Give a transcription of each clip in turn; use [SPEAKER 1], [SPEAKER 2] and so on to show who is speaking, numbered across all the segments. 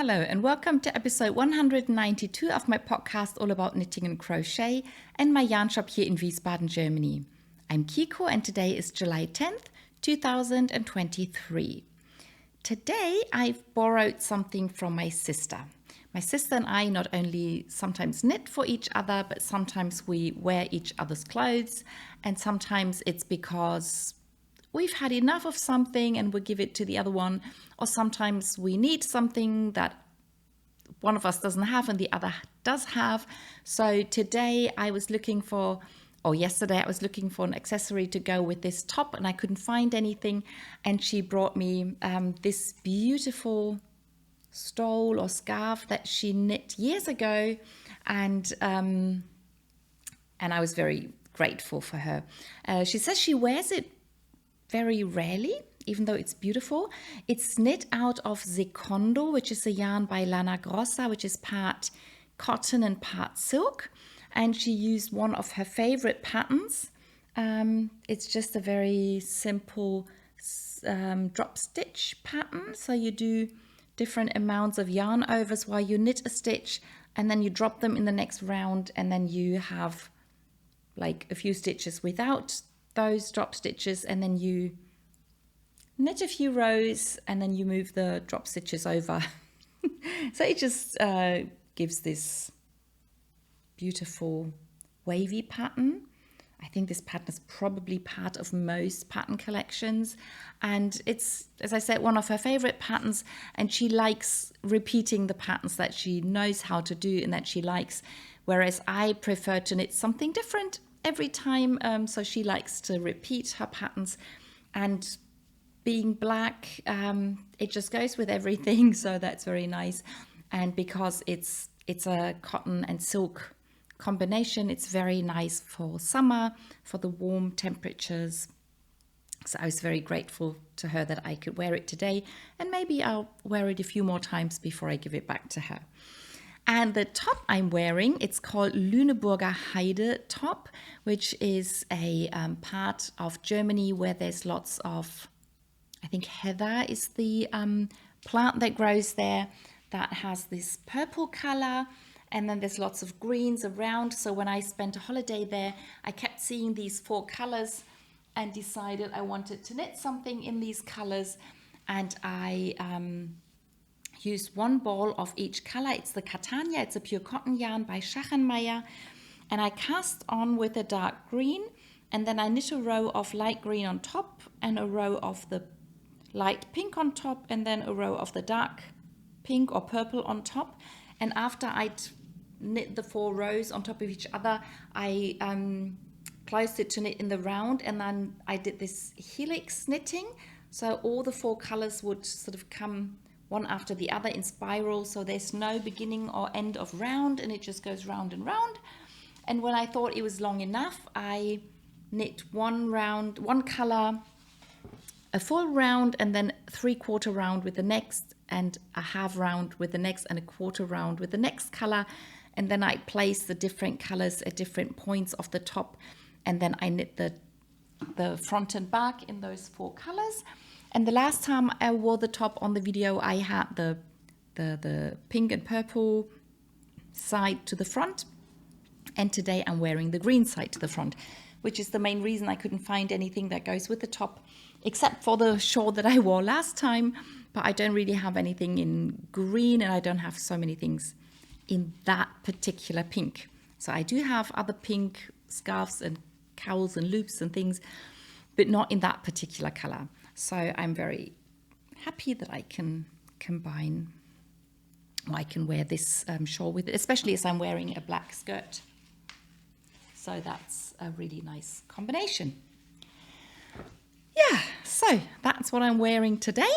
[SPEAKER 1] Hello and welcome to episode 192 of my podcast all about knitting and crochet and my yarn shop here in Wiesbaden, Germany. I'm Kiko and today is July 10th, 2023. Today I've borrowed something from my sister. My sister and I not only sometimes knit for each other, but sometimes we wear each other's clothes, and sometimes it's because we've had enough of something and we give it to the other one, or sometimes we need something that one of us doesn't have and the other does have. So today I was looking for, or yesterday I was looking for an accessory to go with this top and I couldn't find anything, and she brought me this beautiful stole or scarf that she knit years ago, and I was very grateful for her. She says she wears it very rarely, even though it's beautiful. It's knit out of Secondo, which is a yarn by Lana Grossa, which is part cotton and part silk. And she used one of her favorite patterns. It's just a very simple drop stitch pattern. So you do different amounts of yarn overs while you knit a stitch, and then you drop them in the next round, and then you have like a few stitches without those drop stitches, and then you knit a few rows and then you move the drop stitches over. So it just gives this beautiful wavy pattern. I think this pattern is probably part of most pattern collections, and it's, as I said, one of her favorite patterns, and she likes repeating the patterns that she knows how to do and that she likes, whereas I prefer to knit something different every time. So she likes to repeat her patterns, and being black, it just goes with everything, so that's very nice. And because it's a cotton and silk combination, it's very nice for summer, for the warm temperatures. So I was very grateful to her that I could wear it today, and maybe I'll wear it a few more times before I give it back to her. And the top I'm wearing, it's called Lüneburger Heide top, which is a part of Germany where there's lots of, I think heather is the plant that grows there, that has this purple color, and then there's lots of greens around. So when I spent a holiday there, I kept seeing these four colors and decided I wanted to knit something in these colors, and I used one ball of each color. It's the Catania, it's a pure cotton yarn by Schachenmeier, and I cast on with a dark green, and then I knit a row of light green on top and a row of the light pink on top, and then a row of the dark pink or purple on top. And after I'd knit the four rows on top of each other, I closed it to knit in the round, and then I did this helix knitting, so all the four colors would sort of come one after the other in spiral, so there's no beginning or end of round, and it just goes round and round. And when I thought it was long enough, I knit one round, one color, a full round, and then 3/4 round with the next, and a half round with the next, and a quarter round with the next color. And then I place the different colors at different points of the top, and then I knit the front and back in those four colors. And the last time I wore the top on the video, I had the pink and purple side to the front, and today I'm wearing the green side to the front, which is the main reason I couldn't find anything that goes with the top, except for the shawl that I wore last time. But I don't really have anything in green, and I don't have so many things in that particular pink. So I do have other pink scarves and cowls and loops and things, but not in that particular color. So I'm very happy that I can combine, or I can wear this shawl with it, especially as I'm wearing a black skirt. So that's a really nice combination. Yeah, so that's what I'm wearing today.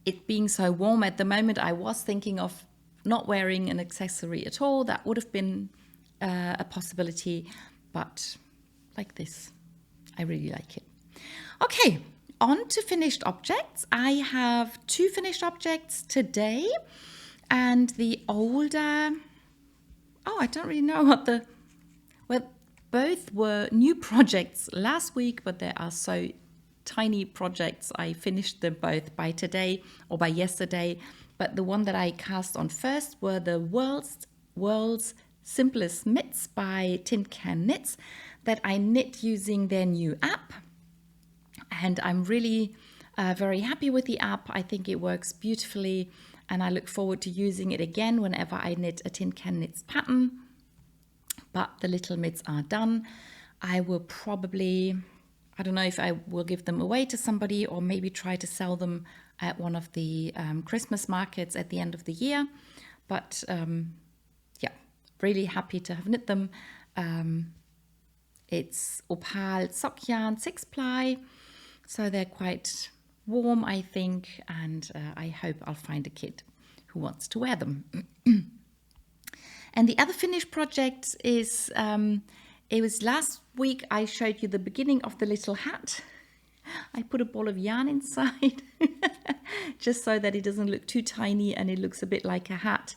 [SPEAKER 1] It being so warm at the moment, I was thinking of not wearing an accessory at all. That would have been a possibility, but like this, I really like it. Okay, on to finished objects. I have 2 finished objects today, and the older, I don't really know what both were new projects last week, but they are so tiny projects. I finished them both by today or by yesterday, but the one that I cast on first were the world's simplest mitts by Tin Can Knits that I knit using their new app. And I'm really very happy with the app. I think it works beautifully, and I look forward to using it again whenever I knit a Tin Can Knits pattern. But the little mitts are done. I will probably, I don't know if I will give them away to somebody or maybe try to sell them at one of the Christmas markets at the end of the year. But yeah, really happy to have knit them. It's opal sock yarn 6-ply, so they're quite warm, I think, and I hope I'll find a kid who wants to wear them. And the other finished project is, it was last week I showed you the beginning of the little hat. I put a ball of yarn inside just so that it doesn't look too tiny and it looks a bit like a hat.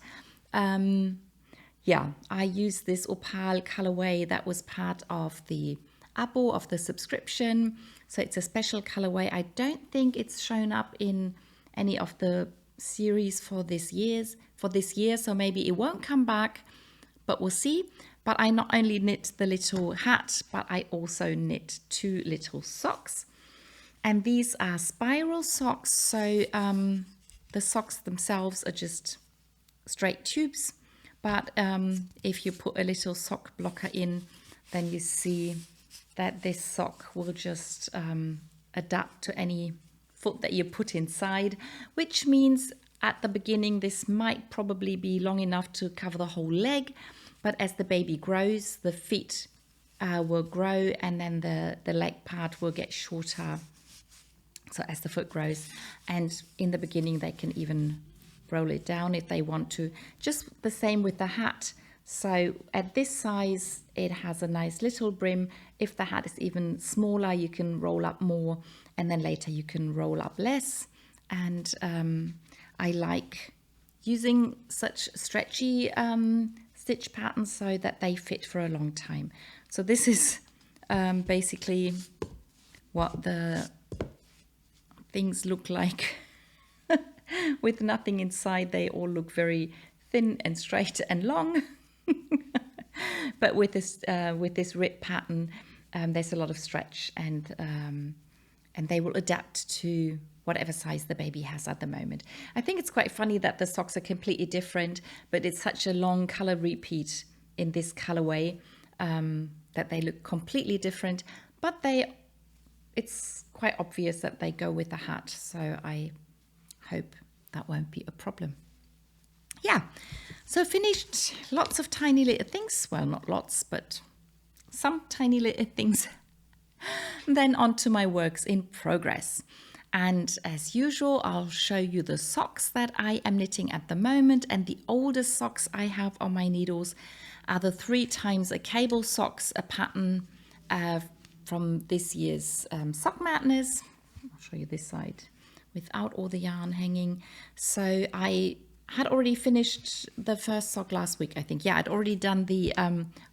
[SPEAKER 1] Yeah, I used this opal colorway that was part of the abo of the subscription. So it's a special colorway. I don't think it's shown up in any of the series for this year. So maybe it won't come back, but we'll see. But I not only knit the little hat, but I also knit 2 little socks. And these are spiral socks. So the socks themselves are just straight tubes. But if you put a little sock blocker in, then you see that this sock will just adapt to any foot that you put inside, which means at the beginning this might probably be long enough to cover the whole leg, but as the baby grows, the feet will grow, and then the leg part will get shorter, so as the foot grows. And in the beginning they can even roll it down if they want to. Just the same with the hat. So at this size, it has a nice little brim. If the hat is even smaller, you can roll up more, and then later you can roll up less. And I like using such stretchy stitch patterns so that they fit for a long time. So this is basically what the things look like. With nothing inside, they all look very thin and straight and long. But with this rib pattern, there's a lot of stretch, and they will adapt to whatever size the baby has at the moment. I think it's quite funny that the socks are completely different, but it's such a long color repeat in this colorway that they look completely different. But it's quite obvious that they go with the hat, so I hope that won't be a problem. Yeah, so finished lots of tiny little things. Well, not lots, but some tiny little things. Then on to my works in progress. And as usual, I'll show you the socks that I am knitting at the moment. And the oldest socks I have on my needles are the 3 times a cable socks, a pattern from this year's Sock Madness. I'll show you this side without all the yarn hanging. So I had already finished the first sock last week, I think. Yeah, I'd already done the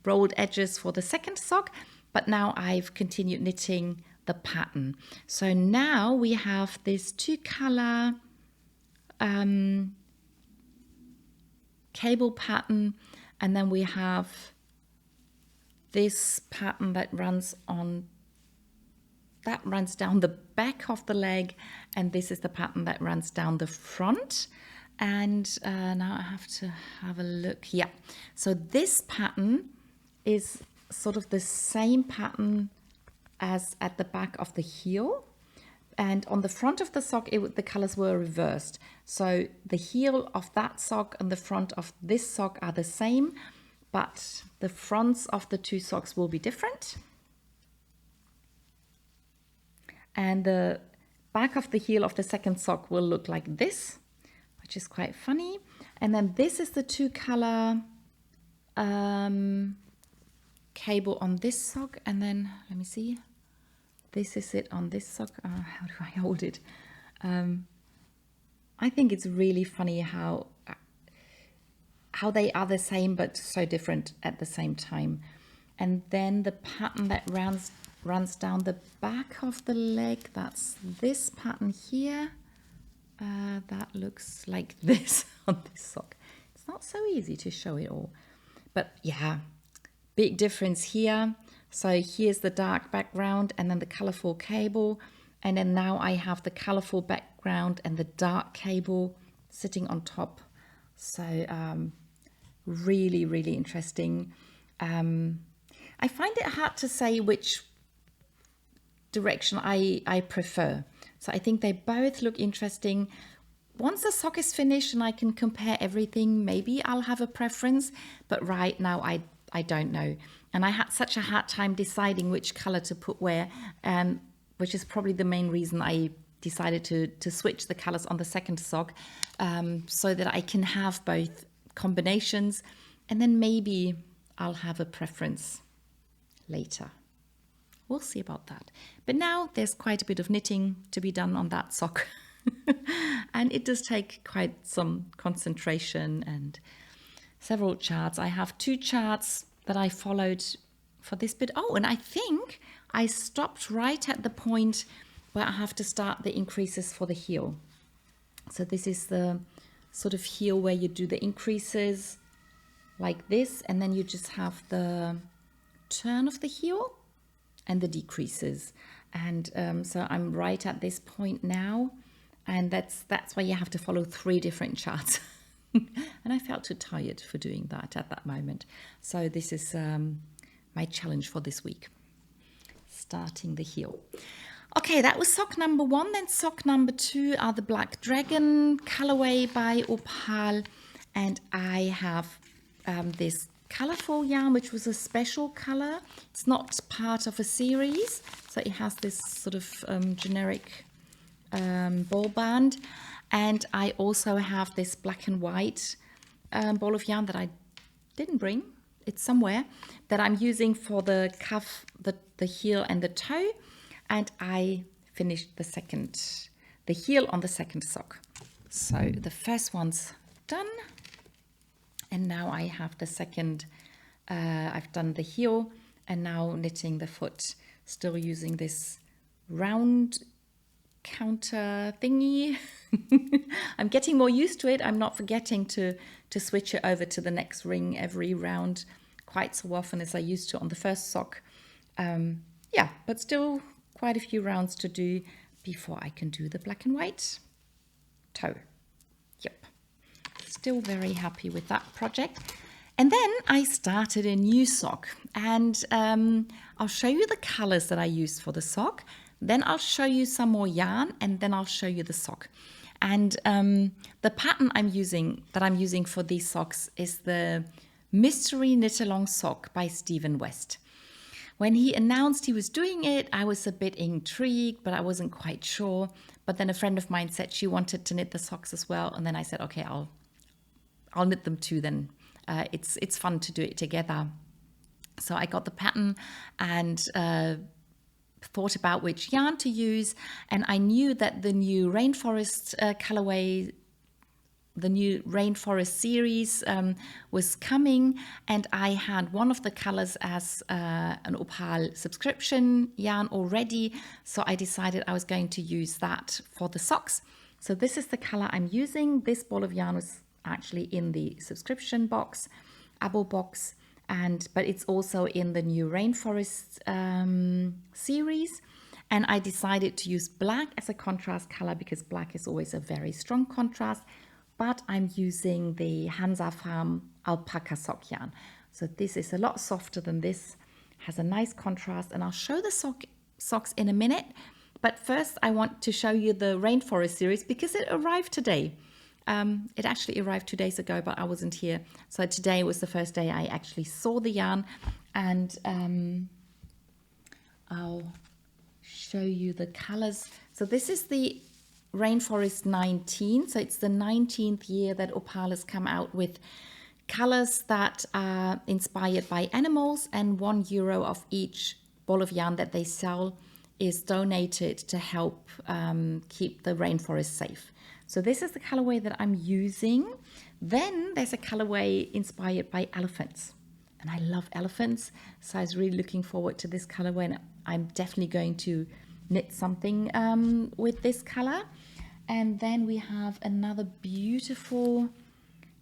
[SPEAKER 1] rolled edges for the second sock, but now I've continued knitting the pattern. So now we have this 2-color cable pattern, and then we have this pattern that runs down the back of the leg, and this is the pattern that runs down the front. And now I have to have a look. Yeah, so this pattern is sort of the same pattern as at the back of the heel, and on the front of the sock the colors were reversed. So the heel of that sock and the front of this sock are the same, but the fronts of the 2 socks will be different. And the back of the heel of the second sock will look like this, which is quite funny. And then this is the 2-color cable on this sock, and then let me see, this is it on this sock. How do I hold it? I think it's really funny how they are the same but so different at the same time. And then the pattern that runs down the back of the leg, that's this pattern here. that looks like this on this sock. It's not so easy to show it all, but yeah, big difference here. So here's the dark background and then the colorful cable, and then now I have the colorful background and the dark cable sitting on top. So really, really interesting. I find it hard to say which direction I prefer. So I think they both look interesting. Once the sock is finished and I can compare everything, maybe I'll have a preference, but right now I don't know. And I had such a hard time deciding which color to put where, which is probably the main reason I decided to switch the colors on the second sock, so that I can have both combinations, and then maybe I'll have a preference later. We'll see about that. But now there's quite a bit of knitting to be done on that sock. And it does take quite some concentration and several charts. I have 2 charts that I followed for this bit. Oh, and I think I stopped right at the point where I have to start the increases for the heel. So this is the sort of heel where you do the increases like this, and then you just have the turn of the heel and the decreases. And so I'm right at this point now, and that's why you have to follow 3 different charts. And I felt too tired for doing that at that moment. So this is my challenge for this week, starting the heel. Okay, that was sock number 1. Then sock number 2 are the Black Dragon colorway by Opal, and I have this colorful yarn, which was a special color. It's not part of a series, so it has this sort of generic ball band. And I also have this black and white ball of yarn that I didn't bring. It's somewhere, that I'm using for the cuff, the heel and the toe. And I finished the heel on the second sock. So the first one's done. And now I have the second, I've done the heel and now knitting the foot, still using this round counter thingy. I'm getting more used to it. I'm not forgetting to switch it over to the next ring every round quite so often as I used to on the first sock. Yeah, but still quite a few rounds to do before I can do the black and white toe. Yep, still very happy with that project. And then I started a new sock, and I'll show you the colors that I used for the sock. Then I'll show you some more yarn, and then I'll show you the sock. And the pattern I'm using for these socks is the Mystery Knit Along Sock by Stephen West. When he announced he was doing it, I was a bit intrigued, but I wasn't quite sure. But then a friend of mine said she wanted to knit the socks as well, and then I said, okay, I'll knit them too. Then it's fun to do it together. So I got the pattern and thought about which yarn to use, and I knew that the new rainforest colorway, the new rainforest series was coming, and I had one of the colors as an Opal subscription yarn already, so I decided I was going to use that for the socks. So this is the color I'm using. This ball of yarn was actually in the subscription box, abo box, but it's also in the new rainforest series. And I decided to use black as a contrast color because black is always a very strong contrast. But I'm using the Hansa Farm Alpaka sock yarn. So this is a lot softer than this, has a nice contrast, and I'll show the socks in a minute. But first I want to show you the Rainforest series because it arrived today. It actually arrived 2 days ago, but I wasn't here. So today was the first day I actually saw the yarn, and I'll show you the colors. So this is the Rainforest 19, so it's the 19th year that Opal has come out with colors that are inspired by animals, and €1 of each ball of yarn that they sell is donated to help keep the rainforest safe. So this is the colorway that I'm using. Then there's a colorway inspired by elephants, and I love elephants, so I was really looking forward to this colorway, and I'm definitely going to knit something with this color. And then we have another beautiful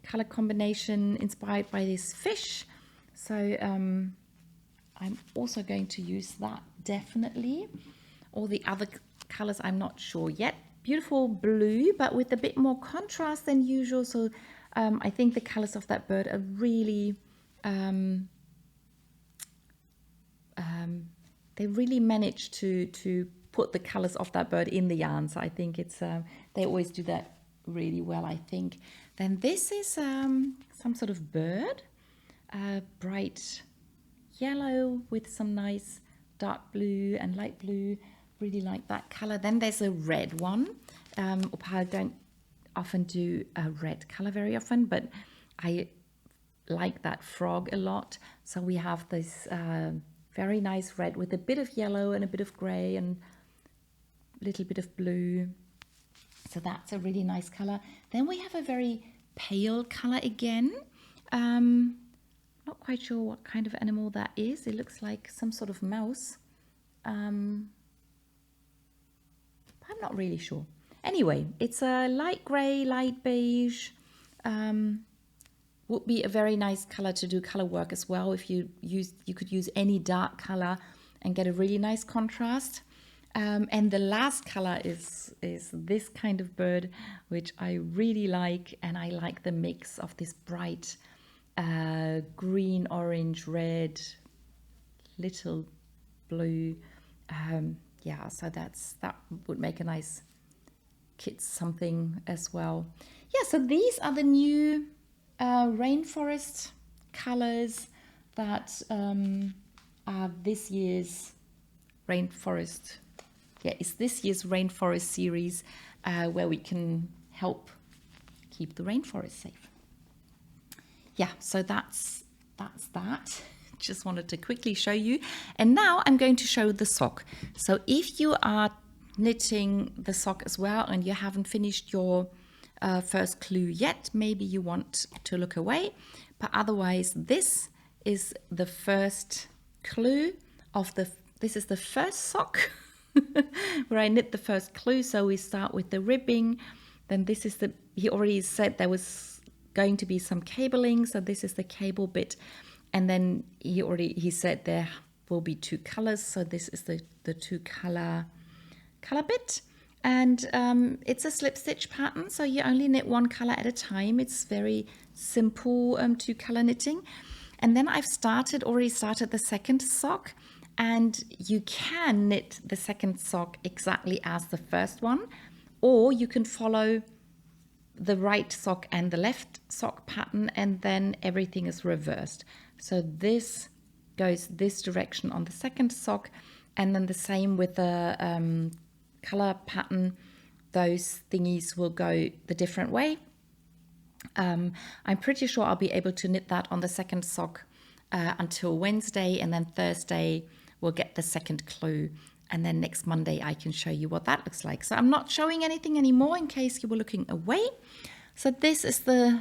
[SPEAKER 1] color combination inspired by this fish. So I'm also going to use that definitely. All the other colors I'm not sure yet. Beautiful blue, but with a bit more contrast than usual. So I think the colors of that bird are really, they really managed to put the colors of that bird in the yarn. So I think it's, they always do that really well, I think. Then this is some sort of bird, bright yellow with some nice dark blue and light blue. Really like that color. Then there's a red one. Opal don't often do a red color very often, but I like that frog a lot. So we have this very nice red with a bit of yellow and a bit of gray and a little bit of blue. So that's a really nice color. Then we have a very pale color again. Not quite sure what kind of animal that is. It looks like some sort of mouse. I'm not really sure. Anyway, it's a light gray, light beige. Would be a very nice color to do color work as well. If you could use any dark color and get a really nice contrast. And the last color is this kind of bird, which I really like, and I like the mix of this bright green, orange, red, little blue. Yeah, so that would make a nice kids something as well. Yeah, so these are the new rainforest colors that are this year's rainforest. Yeah, it's this year's rainforest series where we can help keep the rainforest safe. Yeah, so that's that. Just wanted to quickly show you. And now I'm going to show the sock. So if you are knitting the sock as well and you haven't finished your first clue yet, maybe you want to look away. But otherwise, this is the first clue of this is the first sock where I knit the first clue. So we start with the ribbing. Then this is he already said there was going to be some cabling. So this is the cable bit. And then he said there will be two colors. So this is the two color bit. And it's a slip stitch pattern. So you only knit one color at a time. It's very simple two color knitting. And then I've already started the second sock. And you can knit the second sock exactly as the first one. Or you can follow the right sock and the left sock pattern, and then everything is reversed. So this goes this direction on the second sock, and then the same with the color pattern. Those thingies will go the different way. I'm pretty sure I'll be able to knit that on the second sock until Wednesday, and then Thursday we'll get the second clue. And then next Monday I can show you what that looks like. So I'm not showing anything anymore in case you were looking away. So this is the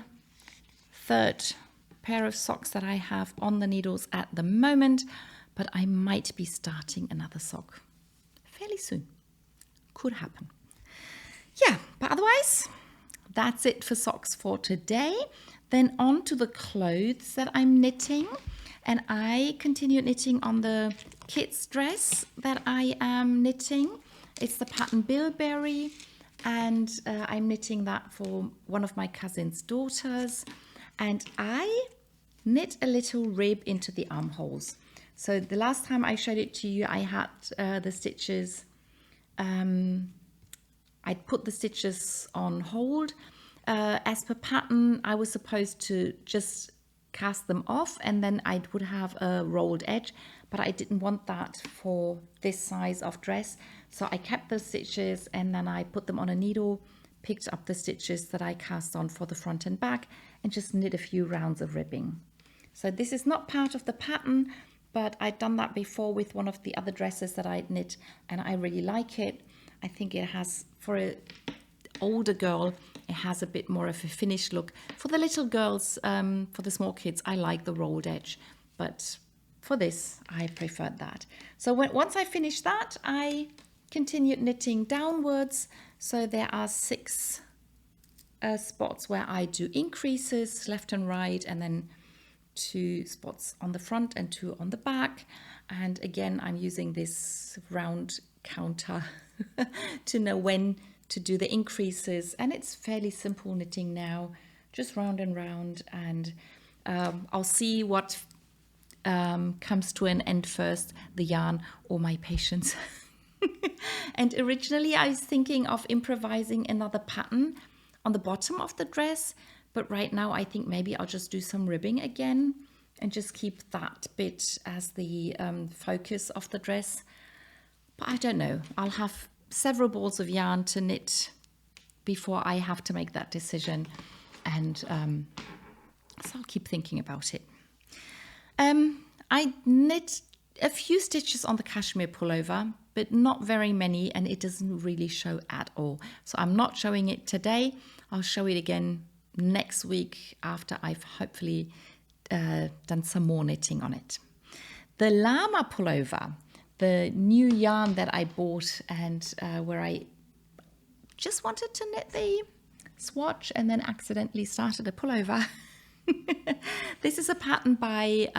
[SPEAKER 1] third pair of socks that I have on the needles at the moment, but I might be starting another sock fairly soon. Could happen. Yeah, but otherwise, that's it for socks for today. Then on to the clothes that I'm knitting. And I continue knitting on the kids dress that I am knitting. It's the pattern Bilberry, and I'm knitting that for one of my cousin's daughters. And I knit a little rib into the armholes. So the last time I showed it to you, I had the stitches, I'd put the stitches on hold. As per pattern, I was supposed to just cast them off and then I would have a rolled edge, but I didn't want that for this size of dress. So I kept the stitches and then I put them on a needle, picked up the stitches that I cast on for the front and back, and just knit a few rounds of ribbing. So this is not part of the pattern, but I'd done that before with one of the other dresses that I'd knit, and I really like it. I think it has, for an older girl, it has a bit more of a finished look. For the little girls, for the small kids, I like the rolled edge, but for this, I preferred that. So once I finish that, I continued knitting downwards. So there are 6 spots where I do increases left and right, and then 2 spots on the front and 2 on the back. And again, I'm using this round counter to know when to do the increases, and it's fairly simple knitting now, just round and round, and I'll see what comes to an end first, the yarn or my patience. And originally I was thinking of improvising another pattern on the bottom of the dress, but right now I think maybe I'll just do some ribbing again and just keep that bit as the focus of the dress. But I don't know, I'll have several balls of yarn to knit before I have to make that decision, and so I'll keep thinking about it. I knit a few stitches on the cashmere pullover, but not very many, and it doesn't really show at all. So I'm not showing it today. I'll show it again next week after I've hopefully done some more knitting on it. The Lama-Pullover, the new yarn that I bought, and where I just wanted to knit the swatch and then accidentally started a pullover. This is a pattern by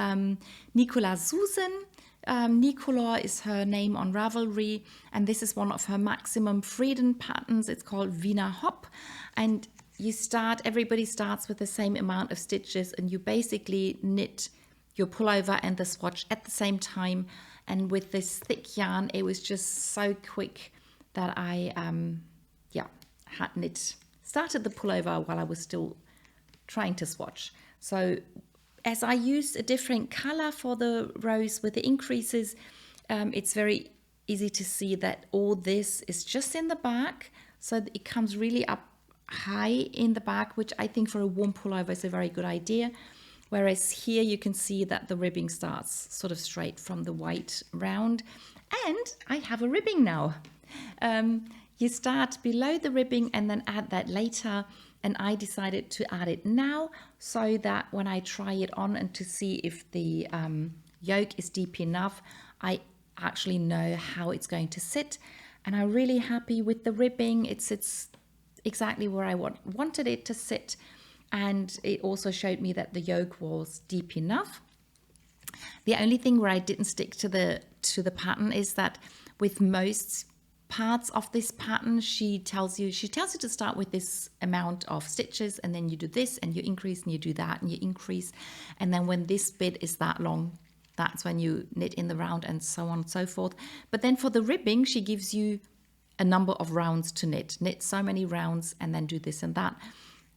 [SPEAKER 1] Nicola Susan. Nicola is her name on Ravelry, and this is one of her maximum freedom patterns. It's called Wiener Hop, and everybody starts with the same amount of stitches, and you basically knit your pullover and the swatch at the same time. And with this thick yarn, it was just so quick that I started the pullover while I was still trying to swatch. So as I used a different color for the rows with the increases, it's very easy to see that all this is just in the back, so that it comes really up high in the back, which I think for a warm pullover is a very good idea. Whereas here you can see that the ribbing starts sort of straight from the white round, and I have a ribbing now. You start below the ribbing and then add that later, and I decided to add it now so that when I try it on and to see if the yoke is deep enough, I actually know how it's going to sit. And I'm really happy with the ribbing. It sits exactly where I wanted it to sit, and it also showed me that the yoke was deep enough. The only thing where I didn't stick to the pattern is that with most parts of this pattern, she tells you to start with this amount of stitches, and then you do this and you increase, and you do that and you increase, and then when this bit is that long, that's when you knit in the round, and so on and so forth. But then for the ribbing, she gives you a number of rounds to knit so many rounds, and then do this and that.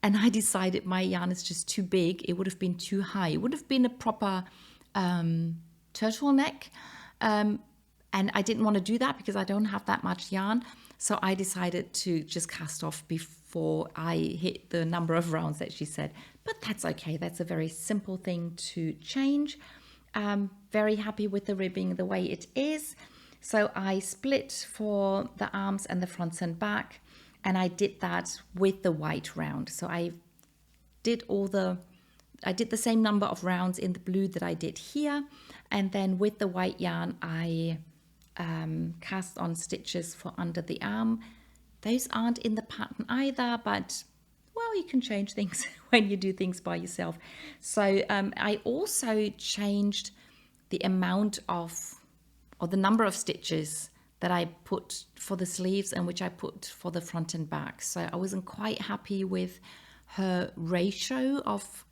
[SPEAKER 1] And I decided my yarn is just too big. It would have been too high. It would have been a proper turtleneck. And I didn't want to do that because I don't have that much yarn. So I decided to just cast off before I hit the number of rounds that she said. But that's okay. That's a very simple thing to change. Very happy with the ribbing the way it is. So I split for the arms and the fronts and back. And I did that with the white round. So I did the same number of rounds in the blue that I did here. And then with the white yarn, I cast on stitches for under the arm. Those aren't in the pattern either, but well, you can change things when you do things by yourself. So I also changed the amount of, or the number of stitches that I put for the sleeves and which I put for the front and back. So I wasn't quite happy with her ratio of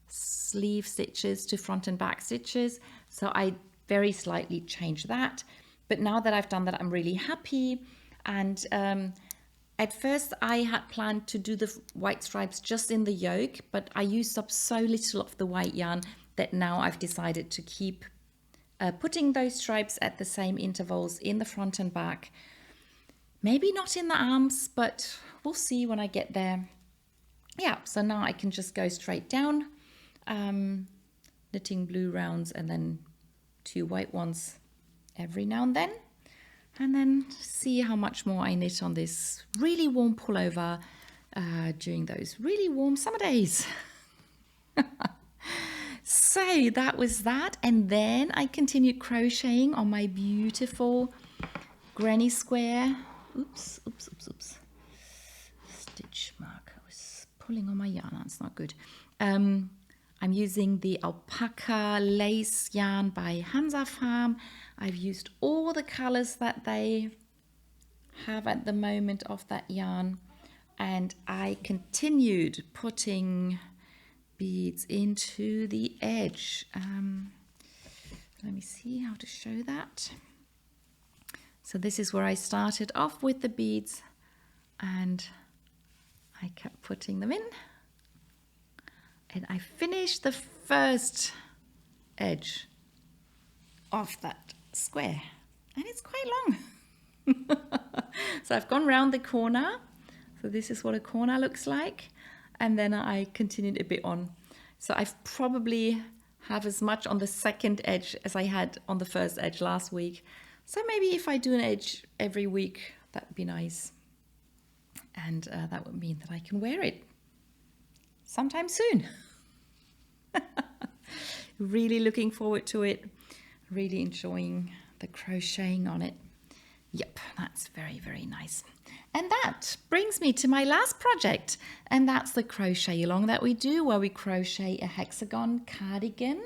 [SPEAKER 1] sleeve stitches to front and back stitches. So I very slightly changed that. But now that I've done that, I'm really happy. And at first I had planned to do the white stripes just in the yoke, but I used up so little of the white yarn that now I've decided to keep putting those stripes at the same intervals in the front and back. Maybe not in the arms, but we'll see when I get there. Yeah, so now I can just go straight down, knitting blue rounds and then 2 white ones every now and then see how much more I knit on this really warm pullover during those really warm summer days. So that was that, and then I continued crocheting on my beautiful granny square. Oops. Stitch mark. I was pulling on my yarn. That's not good. I'm using the Alpaka lace yarn by Hansa Farm. I've used all the colors that they have at the moment of that yarn, and I continued putting beads into the edge. Let me see how to show that. So this is where I started off with the beads, and I kept putting them in, and I finished the first edge of that square, and it's quite long. So I've gone round the corner. So this is what a corner looks like, and then I continued a bit on. So I've probably have as much on the second edge as I had on the first edge last week. So maybe if I do an edge every week, that would be nice. And that would mean that I can wear it sometime soon. Really looking forward to it. Really enjoying the crocheting on it. Yep, that's very, very nice. And that brings me to my last project, and that's the crochet along that we do, where we crochet a hexagon cardigan.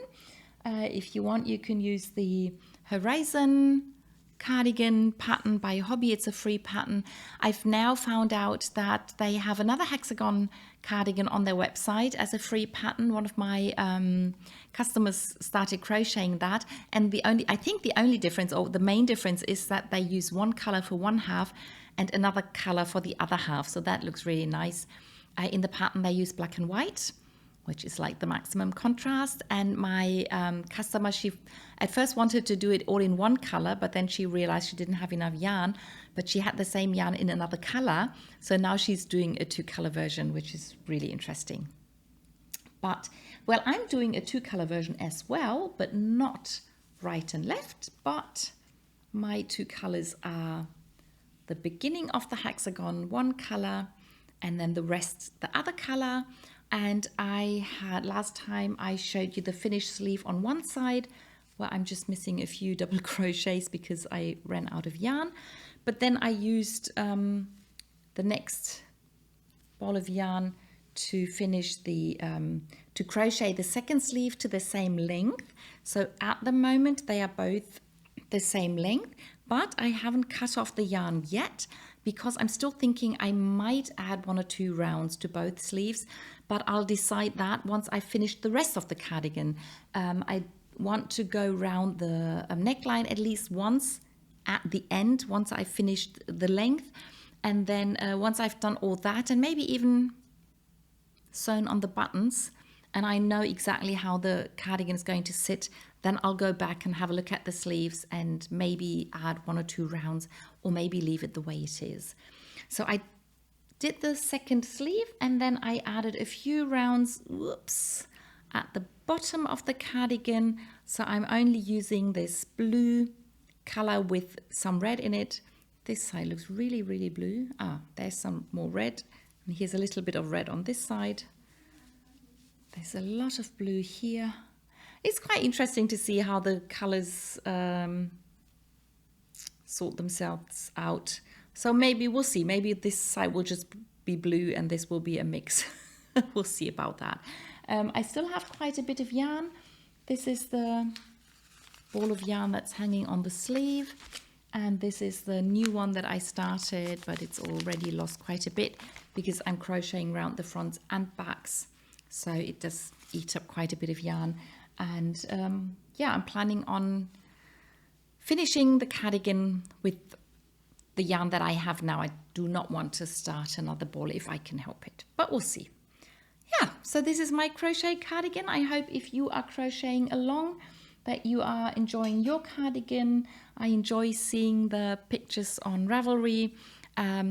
[SPEAKER 1] If you want, you can use the Horizon cardigan pattern by Hobby. It's a free pattern. I've now found out that they have another hexagon cardigan on their website as a free pattern. One of my customers started crocheting that, and I think the only difference, or the main difference, is that they use one color for one half and another color for the other half. So that looks really nice. In the pattern they use black and white, which is like the maximum contrast. And my customer, she at first wanted to do it all in one color, but then she realized she didn't have enough yarn, but she had the same yarn in another color. So now she's doing a 2-color version, which is really interesting. But, well, I'm doing a 2-color version as well, but not right and left. But my 2 colors are the beginning of the hexagon, one color, and then the rest the other color. And I had, last time I showed you the finished sleeve on one side, where I'm just missing a few double crochets because I ran out of yarn. But then I used the next ball of yarn to finish the, to crochet the second sleeve to the same length. So at the moment they are both the same length, but I haven't cut off the yarn yet because I'm still thinking I might add 1 or 2 rounds to both sleeves, but I'll decide that once I finish the rest of the cardigan. I want to go round the neckline at least once at the end, once I've finished the length, and then once I've done all that and maybe even sewn on the buttons and I know exactly how the cardigan is going to sit, then I'll go back and have a look at the sleeves and maybe add 1 or 2 rounds, or maybe leave it the way it is. So I did the second sleeve and then I added a few rounds, at the bottom of the cardigan. So I'm only using this blue color with some red in it. This side looks really, really blue. There's some more red. And here's a little bit of red on this side. There's a lot of blue here. It's quite interesting to see how the colors sort themselves out. So maybe we'll see. Maybe this side will just be blue and this will be a mix. We'll see about that. I still have quite a bit of yarn. This is the ball of yarn that's hanging on the sleeve. And this is the new one that I started, but it's already lost quite a bit because I'm crocheting around the fronts and backs. So it does eat up quite a bit of yarn. And yeah, I'm planning on finishing the cardigan with the yarn that I have now. I do not want to start another ball if I can help it, but we'll see. Yeah, so this is my crochet cardigan. I hope if you are crocheting along that you are enjoying your cardigan. I enjoy seeing the pictures on Ravelry.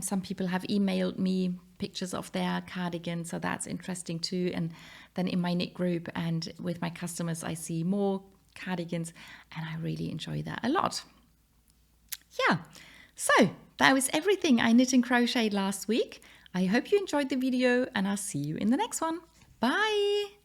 [SPEAKER 1] Some people have emailed me pictures of their cardigan, so that's interesting too. And then in my knit group and with my customers, I see more cardigans and I really enjoy that a lot. Yeah, so that was everything I knit and crocheted last week. I hope you enjoyed the video and I'll see you in the next one. Bye!